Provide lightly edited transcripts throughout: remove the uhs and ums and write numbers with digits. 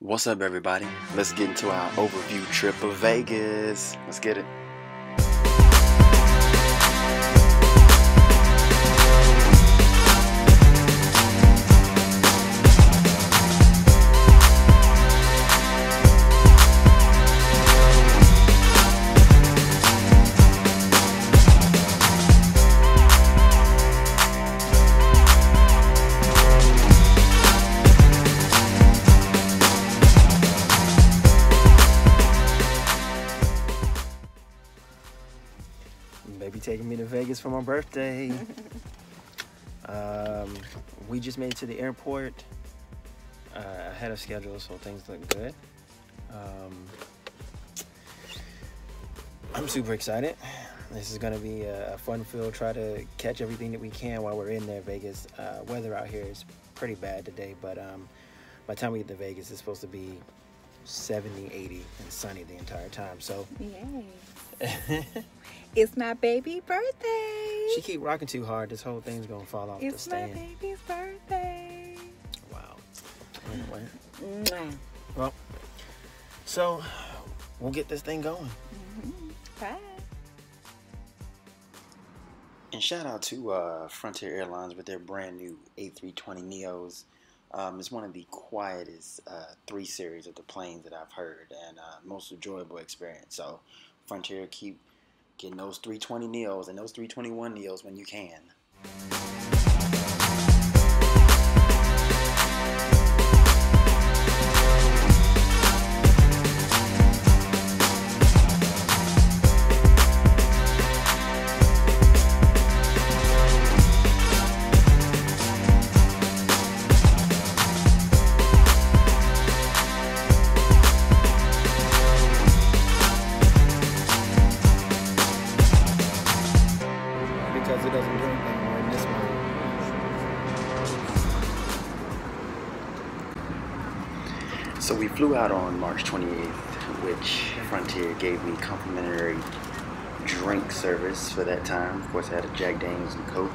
What's up, everybody? Let's get into our overview trip of Vegas. Let's get it. Baby taking me to Vegas for my birthday. We just made it to the airport ahead of schedule, so things look good. I'm super excited. This is gonna be a fun field. Try to catch everything that we can while we're in there. Vegas weather out here is pretty bad today, but by the time we get to Vegas, it's supposed to be 70, 80 and sunny the entire time. So yay. It's my baby birthday. She keep rocking too hard. This whole thing's gonna fall off the stand. It's my baby's birthday. Wow. Anyway. Mwah. Well, so we'll get this thing going. Bye. And shout out to Frontier Airlines with their brand new A320neos. It's one of the quietest 3 series of the planes that I've heard, and most enjoyable experience. So Frontier, keep getting those 320neos and those 321neos when you can. Because it doesn't do anything more in this one. So we flew out on March 28th, which Frontier gave me complimentary drink service for that time. Of course, I had a Jack Daniels and Coke,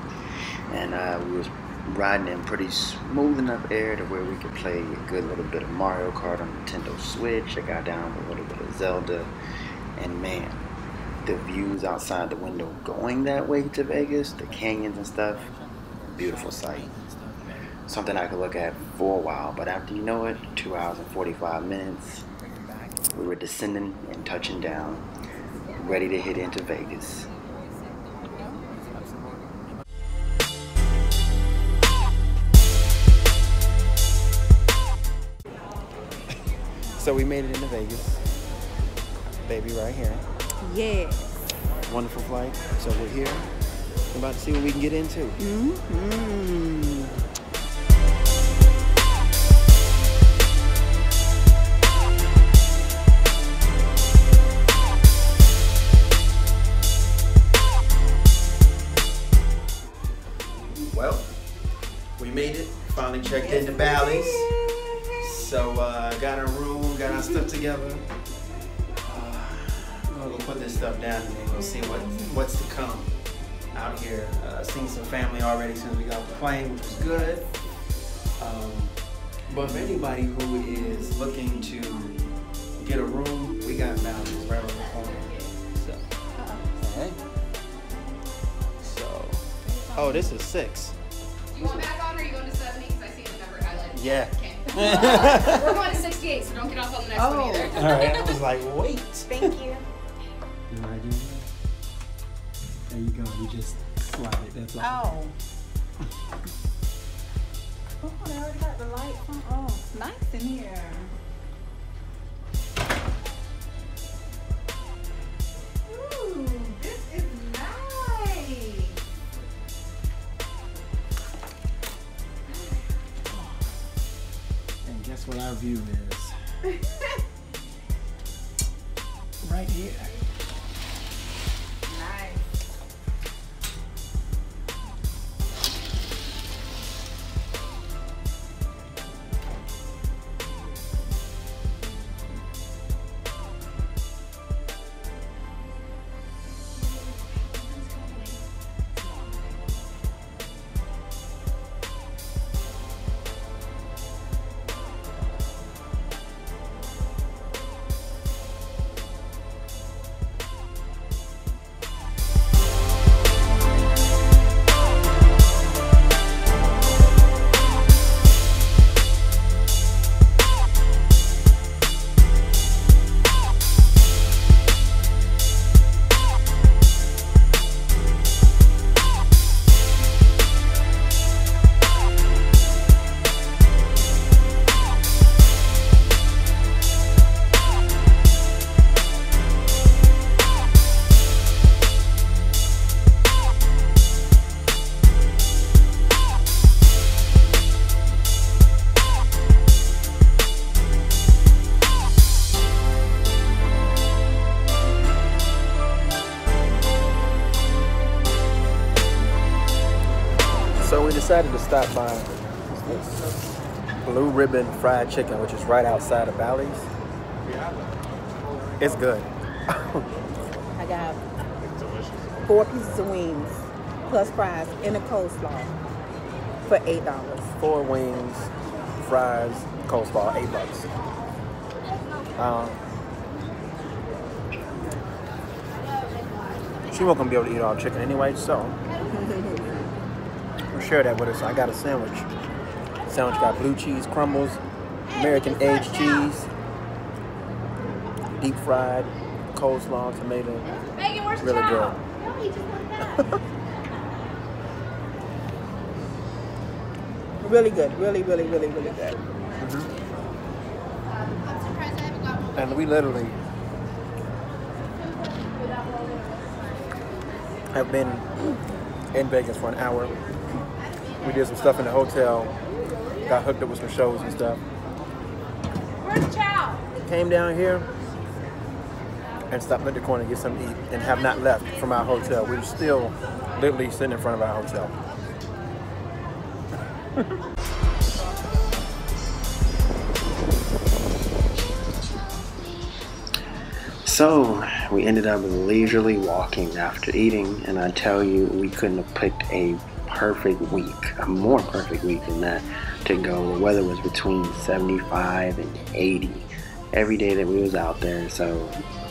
and we was riding in pretty smooth enough air to where we could play a good little bit of Mario Kart on Nintendo Switch. I got down with a little bit of Zelda, and man, the views outside the window going that way to Vegas, the canyons and stuff, beautiful sight. Something I could look at for a while, but after you know it, 2 hours and 45 minutes, we were descending and touching down, ready to hit into Vegas. So we made it into Vegas, baby, right here. Yes. Wonderful flight. So we're here. We're about to see what we can get into. Well, we made it. Finally checked into Ballys. So got our room, got our stuff together. We'll put this stuff down and then we'll see what's to come out here. Seen some family already since we got off the plane, which was good. But for anybody who is looking to get a room, we got Ballys right on the corner. So, so, oh, this is 6. You want back on, or are you going to 70? Because I see the number highlighted. Yeah. Okay. We're going to 68, so don't get off on the next one either. All right. I was like, wait. Thank you. You know how to do that? There you go. You just slide it. That's all. Oh, they already got the light on. Oh, it's nice in here. Ooh, this is nice. And guess what our view is? Right here. Nice. decided to stop by this Blue Ribbon Fried Chicken, which is right outside of Ballys. It's good. I got 4 pieces of wings plus fries and a coleslaw for $8. 4 wings, fries, coleslaw, $8. She wasn't gonna be able to eat all chicken anyway, so we'll share that with her. So I got a sandwich. Sandwich got blue cheese crumbles, American aged cheese, deep fried, coleslaw, tomato. Really good. Really good. Really good. And we literally have been in Vegas for an hour. We did some stuff in the hotel, got hooked up with some shows and stuff. Where's Chow? Came down here and stopped at the corner to get something to eat and have not left from our hotel. We were still literally sitting in front of our hotel. So we ended up leisurely walking after eating, and I tell you, we couldn't have picked a perfect week, a more perfect week than that to go. The weather was between 75 and 80 every day that we was out there. So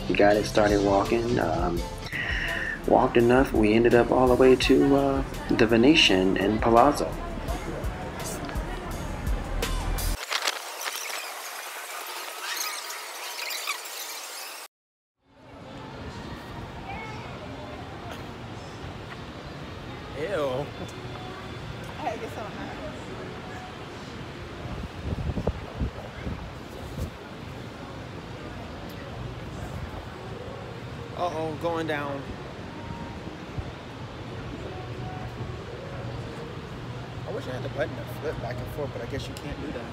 we got it started walking, walked enough, we ended up all the way to the Venetian in Palazzo. Ew. I had to get something. Uh-oh, going down. I wish I had the button to flip back and forth, but I guess you can't do that.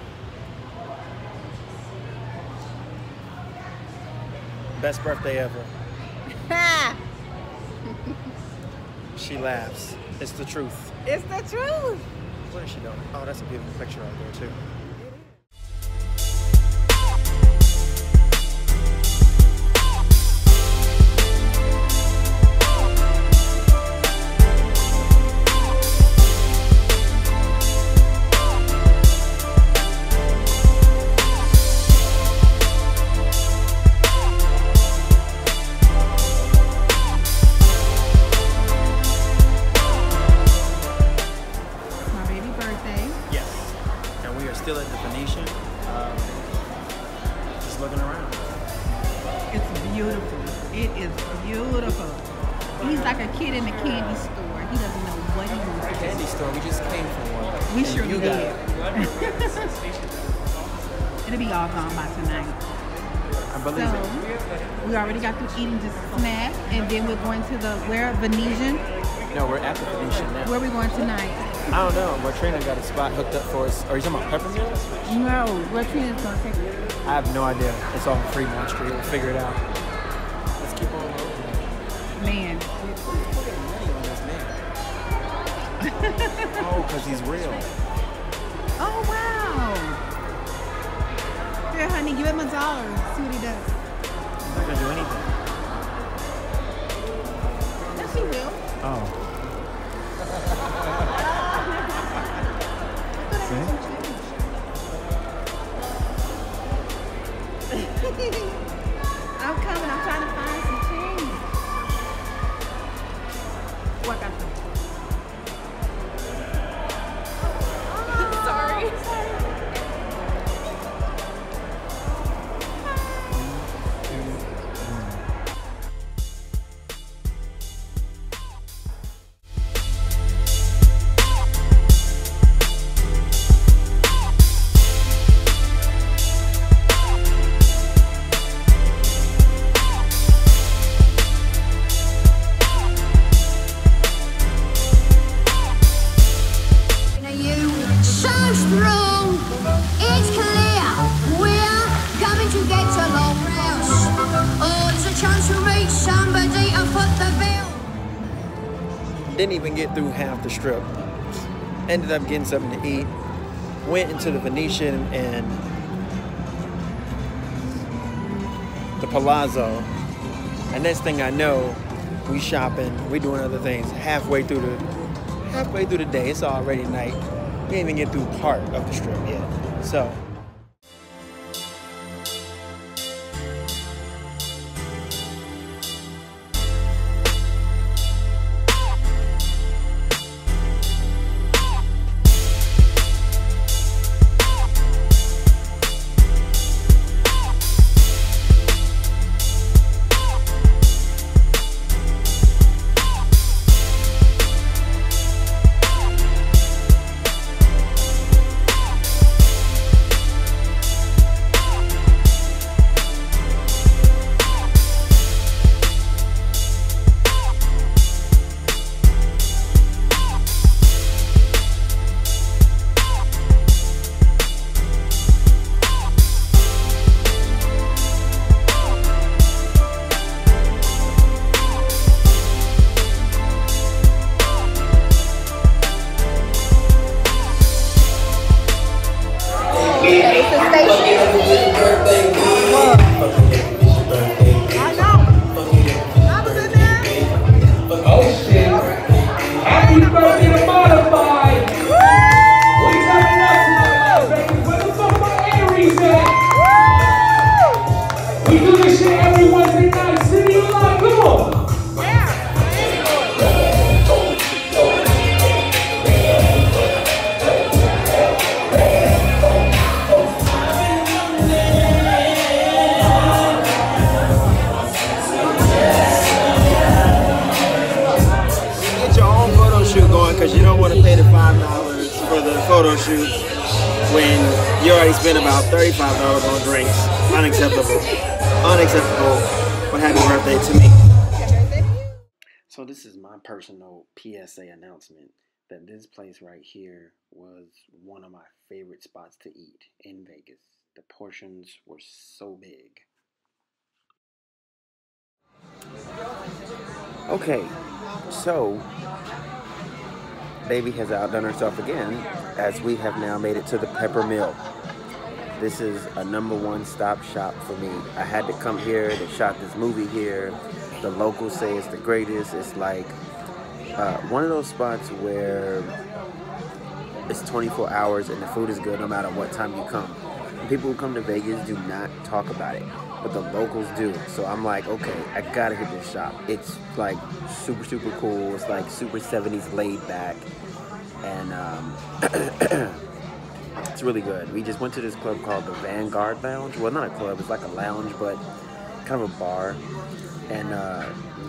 Best birthday ever. She laughs. It's the truth. It's the truth. What is she doing? Oh, that's a beautiful picture right there, too. Still at the Venetian, just looking around. It's beautiful. It is beautiful. He's like a kid in a candy store. He doesn't know what he wants to do. Candy store, we just came from one. We sure did. It'll be all gone by tonight. I believe So, it. we already got through eating just a snack, and then we're going to the, where, Venetian? No, we're at the Venetian now. Where are we going tonight? I don't know. Latrina got a spot hooked up for us. Are you talking about Peppermint? No, Latrina's going to take it. I have no idea. It's all Fremont Street. We'll figure it out. Let's keep on rolling. Man. We're getting money on this man. Oh, because he's real. Oh, wow. Here, honey, give him $1. See what he does. He's not going to do anything. Yes, he will. Oh. I'm coming. I'm trying to find some change. What got some? Sorry. Didn't even get through half the strip. ended up getting something to eat. Went into the Venetian and the Palazzo. And next thing I know, we shopping, we doing other things. Halfway through the day, it's already night. We didn't even get through part of the strip yet. So. Happy birthday to Modifyd! We coming up to Las Vegas. Where the fuck my Airlines at? We do this shit every Wednesday night. City of Life, come on! Because you don't want to pay the $5 for the photo shoot when you already spent about $35 on drinks. Unacceptable. Unacceptable. But happy birthday to me. So this is my personal PSA announcement that this place right here was one of my favorite spots to eat in Vegas. The portions were so big. Okay, so Baby has outdone herself again as we have now made it to the Pepper Mill. This is a #1 stop shop for me. I had to come here. They shot this movie here. The locals say it's the greatest. It's like one of those spots where it's 24 hours and the food is good no matter what time you come. And people who come to Vegas do not talk about it, but the locals do. So I'm like, okay, I gotta hit this shop. It's like super, super cool. It's like super 70s laid back. And it's really good. We just went to this club called the Vanguard Lounge. Well, not a club, it's like a lounge, but kind of a bar. And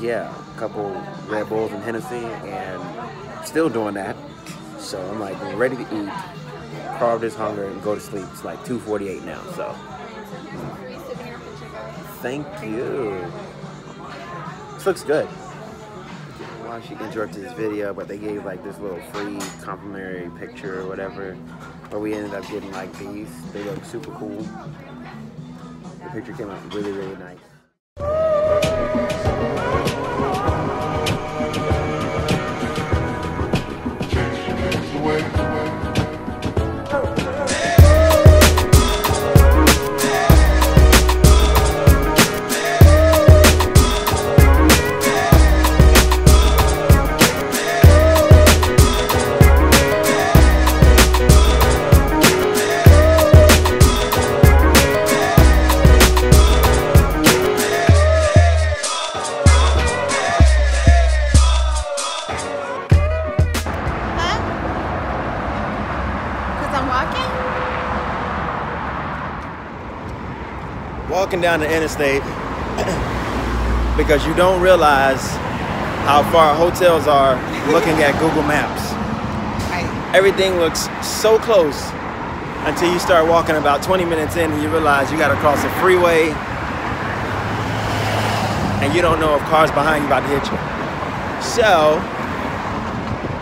yeah, a couple Red Bulls and Hennessy, and still doing that. So I'm like, we're ready to eat, carve this hunger, and go to sleep. It's like 2:48 now, so. Thank you. This looks good. Well, she interrupted this video, but they gave like this little free complimentary picture or whatever, but we ended up getting like these. They look super cool. The picture came out really, really nice. Walking down the interstate because you don't realize how far hotels are looking at Google Maps. Everything looks so close until you start walking about 20 minutes in and you realize you got to cross a freeway and you don't know if cars behind you about to hit you. So,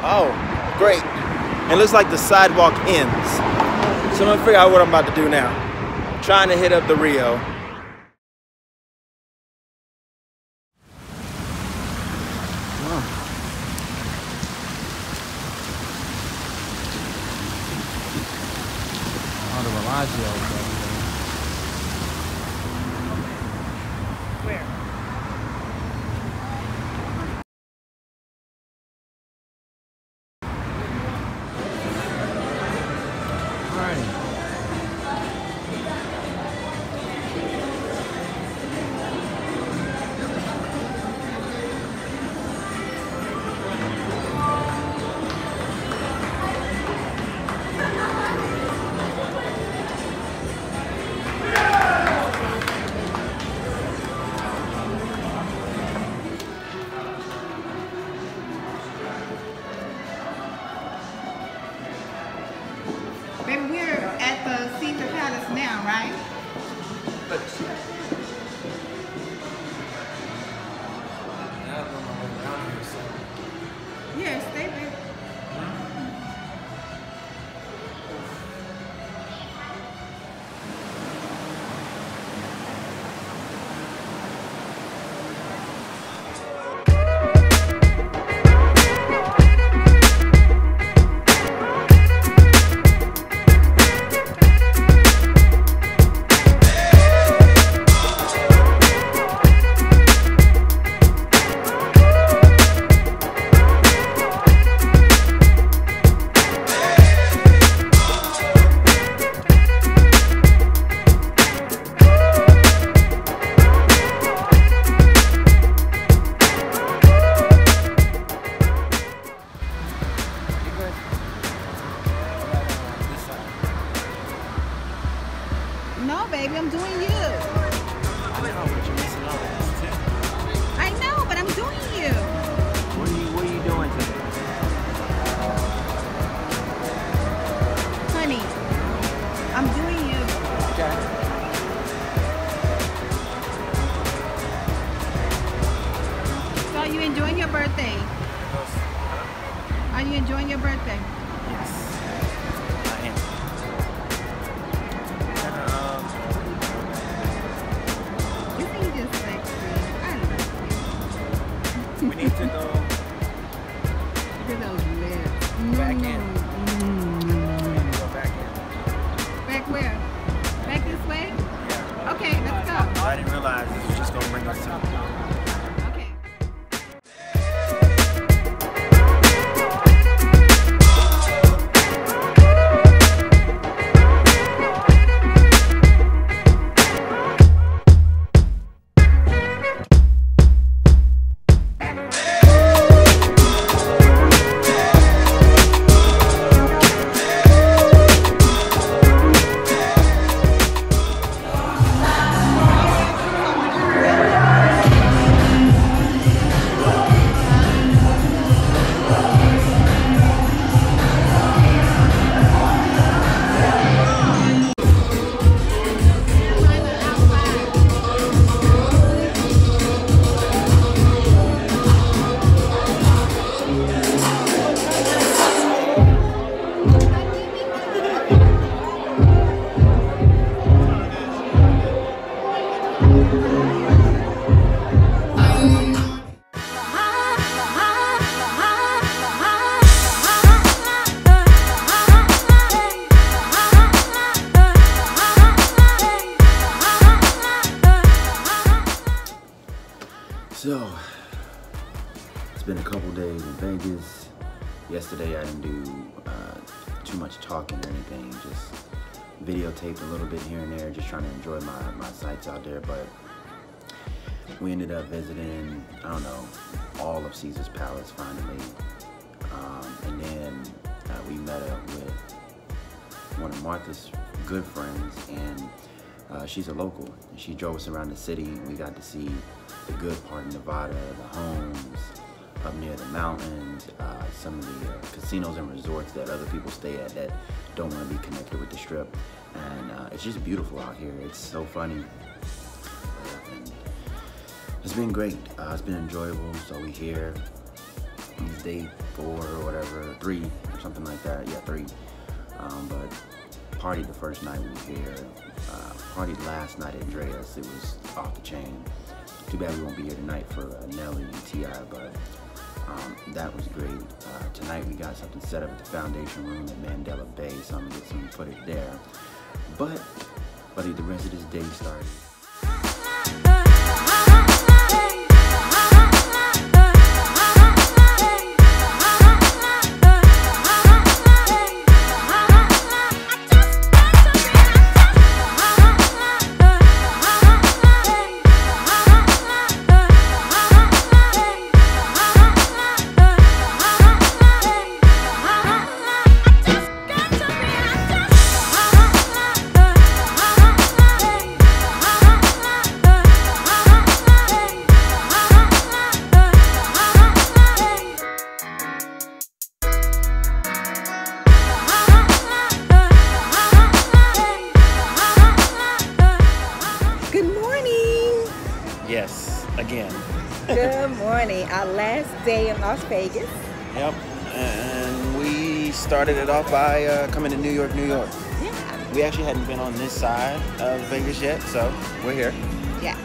oh, great. It looks like the sidewalk ends. So I'm gonna figure out what I'm about to do now. I'm trying to hit up the Rio. the Bellagio. Where? Baby, we're at the Caesar Palace now, right? Yeah, stay there. No, baby, I'm doing you. I know, but you're missing out on this too. I know, but I'm doing you. What are you doing today? Honey, I'm doing you. Okay. So are you enjoying your birthday? Are you enjoying your birthday? Yes, I am. You think you're sexy. I love you. We need to go Look at those lips. back in. We need to go back in. Back where? Back this way? Yeah. Okay, let's go. I didn't realize this was just gonna bring us to. Okay. So, it's been a couple days in Vegas. Yesterday I didn't do too much talking or anything, just videotaped a little bit here and there, just trying to enjoy my sights out there. But we ended up visiting, I don't know, all of Caesar's Palace finally. And then we met up with one of Martha's good friends, and she's a local. She drove us around the city, and we got to see the good part of Nevada, the homes up near the mountains, some of the casinos and resorts that other people stay at that don't want to be connected with the Strip. And it's just beautiful out here. It's so funny. And it's been great. It's been enjoyable. So we here. It's day 4 or whatever, 3 or something like that. Yeah, 3. But partied the first night we were here. Partied last night at Dreas. It was off the chain. Too bad we won't be here tonight for Nelly and T.I., but that was great. Tonight we got something set up at the Foundation Room at Mandela Bay, so I'm gonna get some footage there. but I'll leave the rest of this day started. Yes, again. Good morning. Our last day in Las Vegas. Yep, and we started it off by coming to New York, New York. Yeah. We actually hadn't been on this side of Vegas yet, so we're here. Yeah.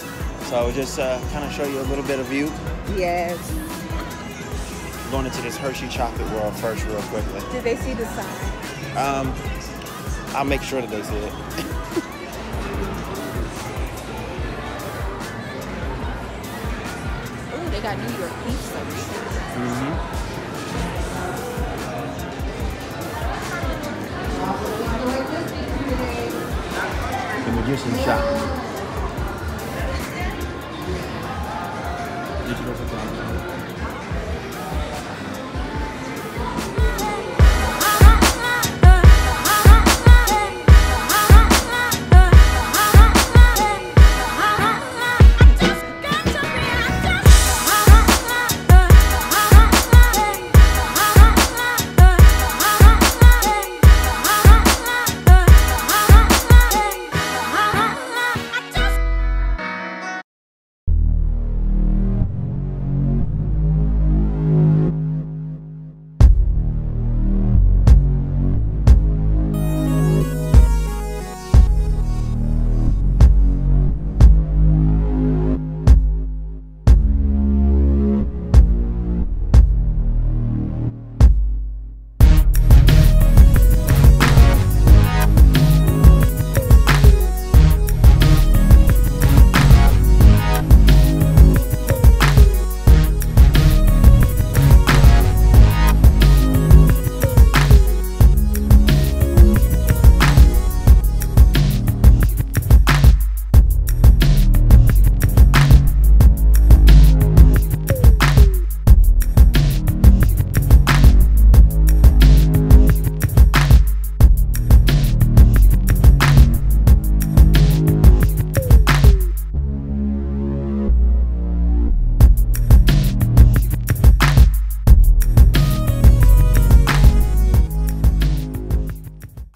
So just kind of show you a little bit of view. Yes. Going into this Hershey chocolate world first real quickly. Did they see the sign? I'll make sure that they see it. Ooh, they got New York pizza. The magician shop. Did you go for